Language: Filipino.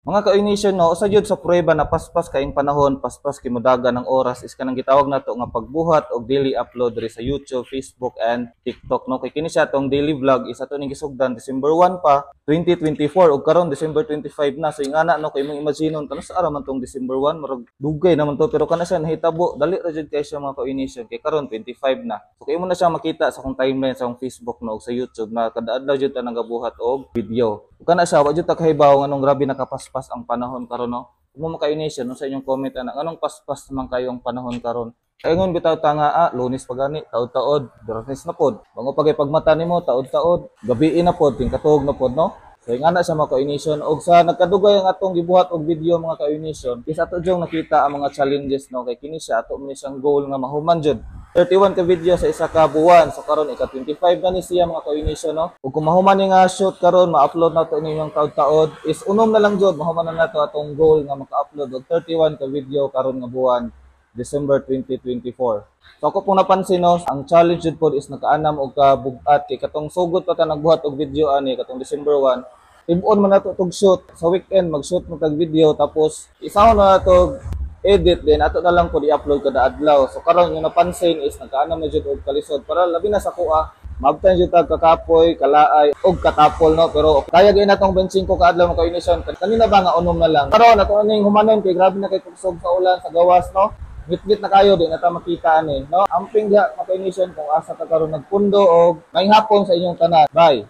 Mga ka-ignition no, usa jud sa prueba na paspas kaing panahon, paspas kay modaga ng oras is kanang gitawag nato nga pagbuhat og daily upload diri sa YouTube, Facebook and TikTok no. Kay kini siya tong daily vlog is ato ning gisugdan December 1 pa 2024 ug karon December 25 na. So ingana no kay imong imaginon kano sa ara man tong December 1 murag dugay naman to pero kana siya nahitabo dali ra jud kay siya mga ka-ignition kay karon 25 na. So kay imo na siya makita sa akong timeline sa akong Facebook no ug sa YouTube na kada adlaw jud ta nagabuhat og video. Kana siya wa jud ta kahibaw nganong grabe nakapaspas ang panahon karon no. Kung mo maka-ignition no sa inyong comment ana anong paspas man kayo ang panahon karon. Ayun bitaw ta nga Lunes pa gani taod-taod, Biyernes na pod. Bango pagay pagmata nimo taod-taod, gabi na pod, tingkatuog na pod no. So ingana sa mga ka-ignition og sa nagkadugay ang atong gibuhat og video mga ka-ignition, is ato jung nakita ang mga challenges no kay kini siya ato man siyang goal nga mahuman jud. 31 ka video sa isa ka buwan. So karon ika 25 na ni siya mga ka-ignition no. Ug kung mahuman ni nga shoot karon ma-upload na to ninyong taud-taod is unom na lang jud mahuman na nato atong goal nga maka-upload og 31 ka video karon nga buwan December 2024. So ako pong napansin no, ang challenge jud pod is nakaanam og kabug-at kay katong sugod pa ta nagbuhat og video ani katong December 1. Tib-on man nato tog shoot sa weekend mag-shoot mo tag video tapos isaw na nato edit din ato na lang po i-upload kada adlaw. So karon yung napansin is nagkaanam na jud og kalisod para labi na sa kuha mabtan jud tag kakapoy, kalaay og katapol no pero kaya gyud natong 25 ka adlaw mga ka-ignition. Kanina ba nga unom na lang. Karon ato ning humanon kay grabe na kay kugsog sa ulan sa gawas no. Git-git na kayo di na ta makita ani no. Amping diha mga ka-ignition kung asa ta karon nagpundo og may hapon sa inyong tanan. Bye.